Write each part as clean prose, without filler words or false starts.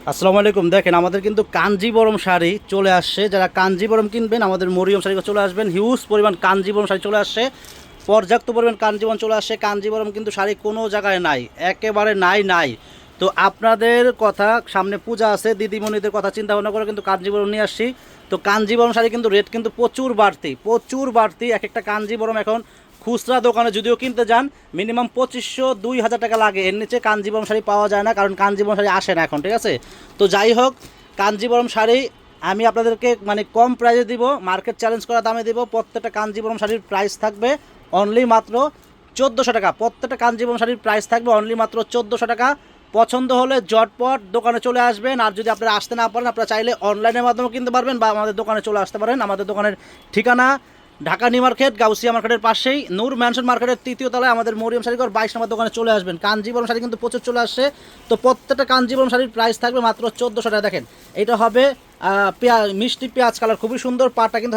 আসসালামু আলাইকুম। দেখেন আমাদের কিন্তু কাঞ্জিবরম শাড়ি চলে আসছে। যারা কাঞ্জিবরম কিনবেন আমাদের মরিয়ম শাড়ি চলে আসবেন। হিউজ পরিমাণ কাঞ্জিবরম শাড়ি চলে আসছে, পর্যাপ্ত পরিমাণ কাঞ্জিবরম চলে আসছে। কাঞ্জিবরম কিন্তু শাড়ি কোনো জায়গায় নাই, একেবারে নাই। তো আপনাদের কথা, সামনে পূজা আছে, দিদিমণিদের কথা চিন্তা ভাবনা করে কিন্তু কাঞ্জিবরম নিয়ে আসছি। তো কাঞ্জিবরম শাড়ি কিন্তু রেট কিন্তু প্রচুর বাড়তি। এক একটা কাঞ্জিবরম এখন খুচরা দোকানে যদিও কিনতে যান মিনিমাম 2500-2000 টাকা লাগে, এর নিচে কাঞ্জিবরম শাড়ি পাওয়া যায় না, কারণ কাঞ্জিবরম শাড়ি আসে না এখন, ঠিক আছে? তো যাই হোক, কাঞ্জিবরম শাড়ি আমি আপনাদেরকে মানে কম প্রাইসে দিব, মার্কেট চ্যালেঞ্জ করা দামে দিব। প্রত্যেকটা কাঞ্জিবরম শাড়ির প্রাইস থাকবে অনলি মাত্র 1400 টাকা। প্রত্যেকটা কাঞ্জিবরম শাড়ির প্রাইস থাকবে অনলি মাত্র 1400 টাকা। পছন্দ হলে জটপট দোকানে চলে আসবেন, আর যদি আপনারা আসতে না পারেন আপনারা চাইলে অনলাইনের মাধ্যমে কিনতে পারবেন বা আমাদের দোকানে চলে আসতে পারেন। আমাদের দোকানের ঠিকানা ঢাকা নিউ মার্কেট, গাউসিয়া মার্কেটের পাশেই নূর ম্যানশন মার্কেটের তৃতীয় তলায় আমাদের মরিয়ম শাড়িঘর 22 নম্বর দোকানে চলে আসবেন। কাঞ্জিবরম শাড়ি কিন্তু প্রচুর চলে আসছে। তো প্রত্যেকটা কাঞ্জিবরম শাড়ির প্রাইস থাকবে মাত্র 1400 টাকা। দেখেন এটা হবে মিষ্টি পেঁয়াজ কালার, খুবই সুন্দর। পাটটা কিন্তু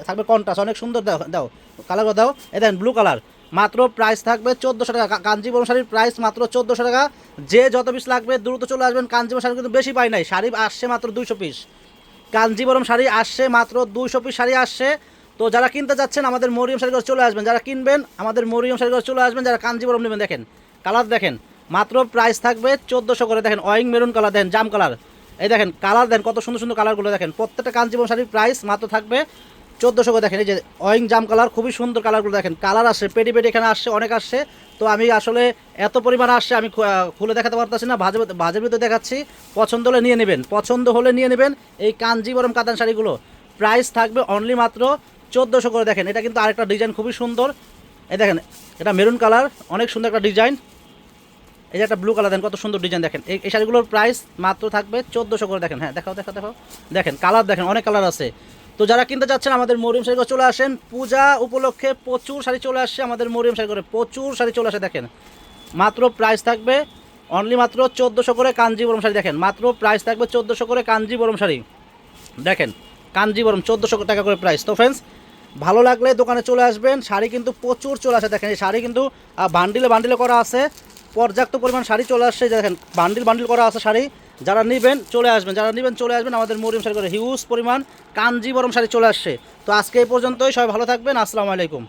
থাকবে কন্ট্রাস্ট, অনেক সুন্দর। দাও কালার দাও, এ দেন ব্লু কালার। মাত্র প্রাইস থাকবে 1400 টাকা। কাঞ্জিবরম শাড়ির প্রাইস মাত্র 1400 টাকা। যে যত পিস লাগবে দ্রুত চলে আসবেন। কাঞ্জিবরম শাড়ি কিন্তু বেশি পাই নাই, শাড়ি আসছে মাত্র 200 পিস। কাঞ্জিবরম শাড়ি আসছে মাত্র 200 পিস শাড়ি আসছে। তো যারা কিনতে যাচ্ছেন আমাদের মরিয়ম শাড়িঘর চলে আসবেন, যারা কিনবেন আমাদের মরিয়ম শাড়িঘর চলে আসবেন, যারা কাঞ্জিবরম নেবেন। দেখেন কালার দেখেন, মাত্র প্রাইস থাকবে 1400 করে। দেখেন ওয়িং মেরুন কালার, দেখেন জাম কালার, এই দেখেন কালার, দেন কত সুন্দর সুন্দর কালারগুলো। দেখেন প্রত্যেকটা কাঞ্জিবরম শাড়ির প্রাইস মাত্র থাকবে 1400 করে। দেখেন এই যে ওয়িং জাম কালার, খুবই সুন্দর কালারগুলো। দেখেন কালার আসছে, পেটি এখানে আসছে, অনেক আসছে। তো আমি আসলে এত পরিমাণ আসছে আমি খুলে দেখাতে পারতেছি না, ভাজের ভিতরে দেখাচ্ছি। পছন্দ হলে নিয়ে নেবেন এই কাঞ্জিবরম কাতান শাড়িগুলো। প্রাইস থাকবে অনলি মাত্র 1400 করে। দেখেন এটা কিন্তু আরেকটা ডিজাইন খুবই সুন্দর, এই দেখেন এটা মেরুন কালার, অনেক সুন্দর একটা ডিজাইন। এই যে একটা ব্লু কালার, দেন কত সুন্দর ডিজাইন। দেখেন এই শাড়িগুলোর প্রাইস মাত্র থাকবে 1400 করে। দেখেন হ্যাঁ, দেখাও। দেখেন কালার, দেখেন অনেক কালার আছে। তো যারা কিনতে চাচ্ছেন আমাদের মরিয়ম শাড়িঘর চলে আসেন। পূজা উপলক্ষে প্রচুর শাড়ি চলে আসছে আমাদের মরিয়ম শাড়িঘরে, প্রচুর শাড়ি চলে আসে। দেখেন মাত্র প্রাইস থাকবে অনলি মাত্র 1400 করে কাঞ্জিবরম শাড়ি। দেখেন মাত্র প্রাইস থাকবে 1400 করে কাঞ্জিবরম শাড়ি। দেখেন কাঞ্জিবরম 1400 টাকা করে প্রাইস। তো ফ্রেন্ডস, ভালো লাগলে দোকানে চলে আসবেন। শাড়ি কিন্তু প্রচুর চলে আসে। দেখেন এই শাড়ি কিন্তু বান্ডিলে করা আছে, পর্যাপ্ত পরিমাণ শাড়ি চলে আসছে। দেখেন বান্ডিল করা আছে শাড়ি। যারা নেবেন চলে আসবেন আমাদের মরিয়ম শাড়ি করে। হিউজ পরিমাণ কাঞ্জিবরম শাড়ি চলে আসছে। তো আজকে এই পর্যন্তই, সবাই ভালো থাকবেন। আসসালামু আলাইকুম।